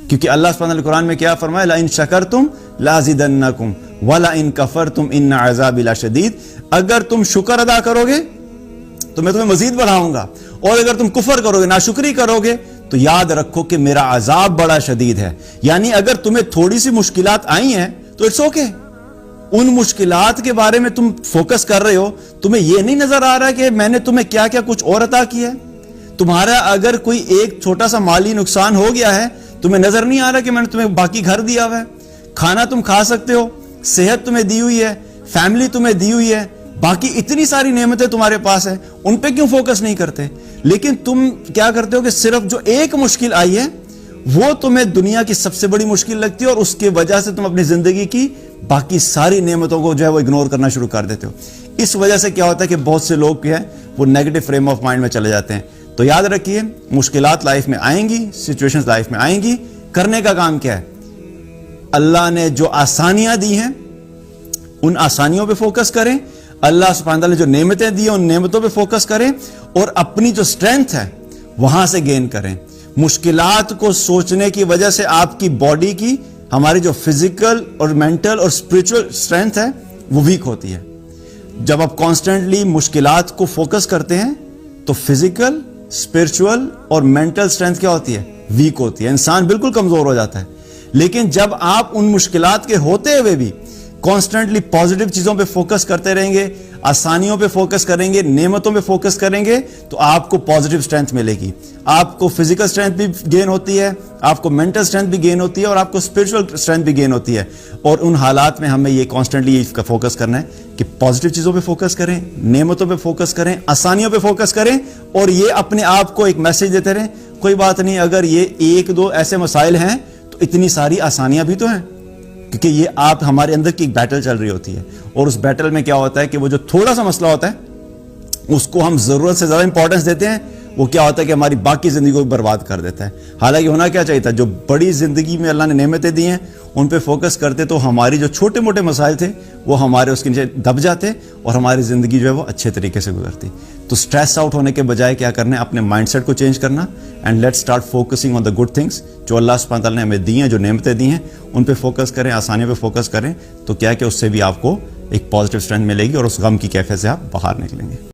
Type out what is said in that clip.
کیونکہ اللہ سبحانہ وتعالی قرآن میں کیا فرمایا، لَإِن شَكَرْتُمْ لَأَزِيدَنَّكُمْ وَلَإِن كَفَرْتُمْ إِنَّ عَذَابِي لَشَدِيدٌ، اگر تم شکر ادا کرو گے تو میں تمہیں مزید بڑھاؤں گا، اور اگر تم کفر کرو گے، ناشکری کرو گے، تو یاد رکھو کہ میرا عذاب بڑا شدید ہے۔ یعنی اگر تمہیں تھوڑی سی مشکلات آئی ہیں تو اٹس اوکے، ان مشکلات کے بارے میں تم فوکس کر رہے ہو، تمہیں یہ نہیں نظر آ رہا کہ میں نے تمہیں کیا کیا کچھ اور عطا کیا ہے۔ تمہارا اگر کوئی ایک چھوٹا سا مالی نقصان ہو گیا ہے، تمہیں نظر نہیں آ رہا کہ میں نے تمہیں باقی گھر دیا ہوا ہے، کھانا تم کھا سکتے ہو، صحت تمہیں دی ہوئی ہے، فیملی تمہیں دی ہوئی ہے، باقی اتنی ساری نعمتیں تمہارے پاس ہیں، ان پہ کیوں فوکس نہیں کرتے؟ لیکن تم کیا کرتے ہو کہ صرف جو ایک مشکل آئی ہے وہ تمہیں دنیا کی سب سے بڑی مشکل لگتی ہے، اور اس کی وجہ سے تم اپنی زندگی کی باقی ساری نعمتوں کو جو ہے وہ اگنور کرنا شروع کر دیتے ہو۔ اس وجہ سے کیا ہوتا ہے کہ بہت سے لوگ کیا ہے وہ نیگیٹو فریم آف مائنڈ میں چلے جاتے ہیں۔ تو یاد رکھیے، مشکلات لائف میں آئیں گی، سچویشنز لائف میں آئیں گی، کرنے کا کام کیا ہے؟ اللہ نے جو آسانیاں دی ہیں ان آسانیوں پہ فوکس کریں، اللہ سبحانہ تعالیٰ نے جو نعمتیں دی ہیں ان نعمتوں پہ فوکس کریں، اور اپنی جو اسٹرینتھ ہے وہاں سے گین کریں۔ مشکلات کو سوچنے کی وجہ سے آپ کی باڈی کی، ہماری جو فزیکل اور مینٹل اور اسپرچل اسٹرینتھ ہے وہ ویک ہوتی ہے۔ جب آپ کانسٹنٹلی مشکلات کو فوکس کرتے ہیں تو فزیکل، اسپرچل اور مینٹل اسٹرینتھ کیا ہوتی ہے؟ ویک ہوتی ہے، انسان بالکل کمزور ہو جاتا ہے۔ لیکن جب آپ ان مشکلات کے ہوتے ہوئے بھی کانسٹنٹلی پازیٹیو چیزوں پہ فوکس کرتے رہیں گے، آسانیوں پہ فوکس کریں گے، نعمتوں پہ فوکس کریں گے، تو آپ کو پازیٹیو اسٹرینتھ ملے گی۔ آپ کو فزیکل اسٹرینتھ بھی گین ہوتی ہے، آپ کو مینٹل اسٹرینتھ بھی گین ہوتی ہے، اور آپ کو اسپرچل اسٹرینتھ بھی گین ہوتی ہے۔ اور ان حالات میں ہمیں یہ کانسٹنٹلی یہ فوکس کرنا ہے کہ پازیٹیو چیزوں پہ فوکس کریں، نعمتوں پہ فوکس کریں، آسانیوں پہ فوکس کریں، اور یہ اپنے آپ کو ایک میسج دیتے رہیں، کوئی بات نہیں، اگر یہ ایک دو ایسے مسائل ہیں تو اتنی ساری آسانیاں بھی تو ہیں، کیونکہ یہ آپ ہمارے اندر کی ایک بیٹل چل رہی ہوتی ہے، اور اس بیٹل میں کیا ہوتا ہے کہ وہ جو تھوڑا سا مسئلہ ہوتا ہے اس کو ہم ضرورت سے زیادہ امپورٹنس دیتے ہیں، وہ کیا ہوتا ہے کہ ہماری باقی زندگی کو برباد کر دیتا ہے۔ حالانکہ ہونا کیا چاہیے تھا، جو بڑی زندگی میں اللہ نے نعمتیں دی ہیں ان پہ فوکس کرتے تو ہماری جو چھوٹے موٹے مسائل تھے وہ ہمارے اس کے نیچے دب جاتے، اور ہماری زندگی جو ہے وہ اچھے طریقے سے گزرتی۔ تو سٹریس آؤٹ ہونے کے بجائے کیا کرنا ہے، اپنے مائنڈ سیٹ کو چینج کرنا، and let start focusing on the good things جو اللہ سبحانہ تعالیٰ نے ہمیں دی ہیں، جو نعمتیں دی ہیں ان پہ فوکس کریں، آسانیوں پہ فوکس کریں، تو کیا کہ اس سے بھی آپ کو ایک پازیٹیو اسٹرینتھ ملے گی، اور اس غم کی کیفیت سے آپ باہر نکلیں گے۔